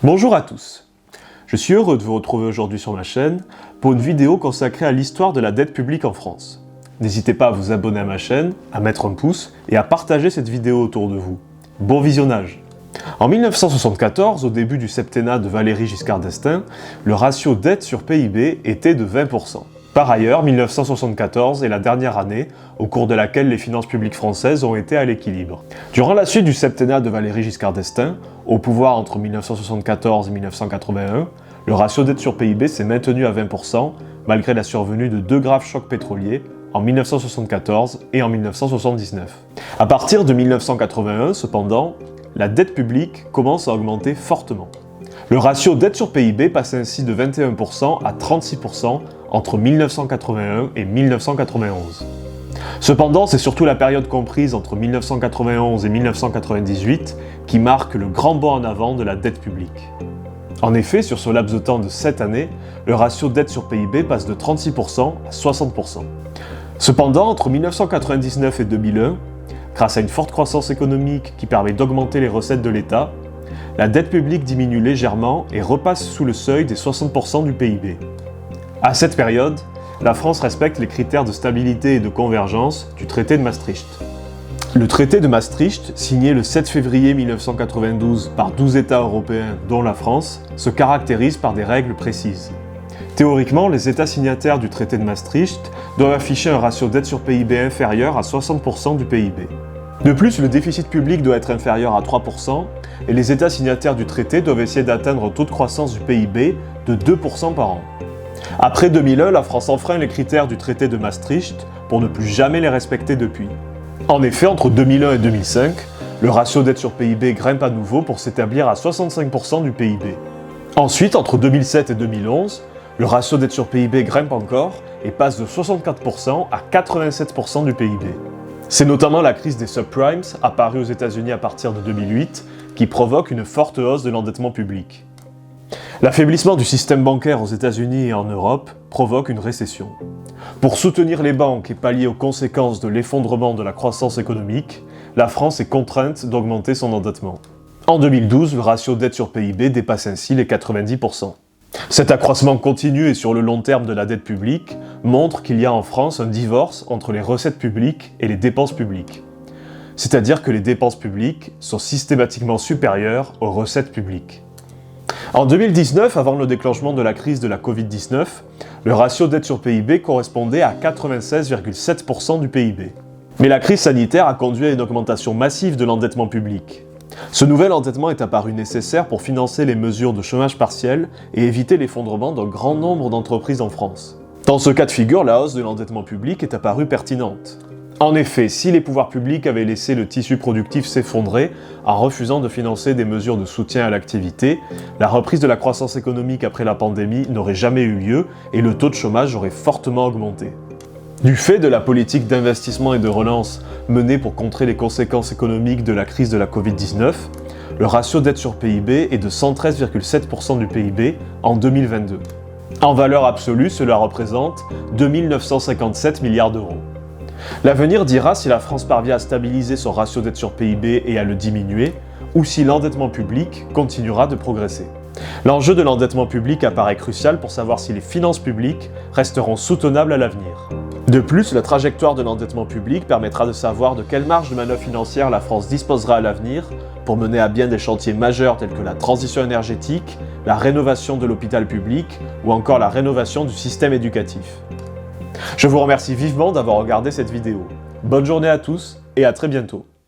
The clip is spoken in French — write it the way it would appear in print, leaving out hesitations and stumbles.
Bonjour à tous, je suis heureux de vous retrouver aujourd'hui sur ma chaîne pour une vidéo consacrée à l'histoire de la dette publique en France. N'hésitez pas à vous abonner à ma chaîne, à mettre un pouce et à partager cette vidéo autour de vous. Bon visionnage! En 1974, au début du septennat de Valéry Giscard d'Estaing, le ratio dette sur PIB était de 20%. Par ailleurs, 1974 est la dernière année au cours de laquelle les finances publiques françaises ont été à l'équilibre. Durant la suite du septennat de Valéry Giscard d'Estaing, au pouvoir entre 1974 et 1981, le ratio dette sur PIB s'est maintenu à 20% malgré la survenue de deux graves chocs pétroliers en 1974 et en 1979. À partir de 1981, cependant, la dette publique commence à augmenter fortement. Le ratio dette sur PIB passe ainsi de 21% à 36% entre 1981 et 1991. Cependant, c'est surtout la période comprise entre 1991 et 1998 qui marque le grand bond en avant de la dette publique. En effet, sur ce laps de temps de 7 années, le ratio dette sur PIB passe de 36% à 60%. Cependant, entre 1999 et 2001, grâce à une forte croissance économique qui permet d'augmenter les recettes de l'État, la dette publique diminue légèrement et repasse sous le seuil des 60% du PIB. À cette période, la France respecte les critères de stabilité et de convergence du traité de Maastricht. Le traité de Maastricht, signé le 7 février 1992 par 12 États européens dont la France, se caractérise par des règles précises. Théoriquement, les États signataires du traité de Maastricht doivent afficher un ratio dette sur PIB inférieur à 60% du PIB. De plus, le déficit public doit être inférieur à 3% et les États signataires du traité doivent essayer d'atteindre un taux de croissance du PIB de 2% par an. Après 2001, la France enfreint les critères du traité de Maastricht pour ne plus jamais les respecter depuis. En effet, entre 2001 et 2005, le ratio dette sur PIB grimpe à nouveau pour s'établir à 65% du PIB. Ensuite, entre 2007 et 2011, le ratio dette sur PIB grimpe encore et passe de 64% à 87% du PIB. C'est notamment la crise des subprimes, apparue aux États-Unis à partir de 2008, qui provoque une forte hausse de l'endettement public. L'affaiblissement du système bancaire aux États-Unis et en Europe provoque une récession. Pour soutenir les banques et pallier aux conséquences de l'effondrement de la croissance économique, la France est contrainte d'augmenter son endettement. En 2012, le ratio dette sur PIB dépasse ainsi les 90%. Cet accroissement continu et sur le long terme de la dette publique montre qu'il y a en France un divorce entre les recettes publiques et les dépenses publiques. C'est-à-dire que les dépenses publiques sont systématiquement supérieures aux recettes publiques. En 2019, avant le déclenchement de la crise de la Covid-19, le ratio dette sur PIB correspondait à 96,7% du PIB. Mais la crise sanitaire a conduit à une augmentation massive de l'endettement public. Ce nouvel endettement est apparu nécessaire pour financer les mesures de chômage partiel et éviter l'effondrement d'un grand nombre d'entreprises en France. Dans ce cas de figure, la hausse de l'endettement public est apparue pertinente. En effet, si les pouvoirs publics avaient laissé le tissu productif s'effondrer en refusant de financer des mesures de soutien à l'activité, la reprise de la croissance économique après la pandémie n'aurait jamais eu lieu et le taux de chômage aurait fortement augmenté. Du fait de la politique d'investissement et de relance menée pour contrer les conséquences économiques de la crise de la Covid-19, le ratio dette sur PIB est de 113,7% du PIB en 2022. En valeur absolue, cela représente 2 957 milliards d'euros. L'avenir dira si la France parvient à stabiliser son ratio dette sur PIB et à le diminuer, ou si l'endettement public continuera de progresser. L'enjeu de l'endettement public apparaît crucial pour savoir si les finances publiques resteront soutenables à l'avenir. De plus, la trajectoire de l'endettement public permettra de savoir de quelle marge de manœuvre financière la France disposera à l'avenir pour mener à bien des chantiers majeurs tels que la transition énergétique, la rénovation de l'hôpital public ou encore la rénovation du système éducatif. Je vous remercie vivement d'avoir regardé cette vidéo. Bonne journée à tous et à très bientôt.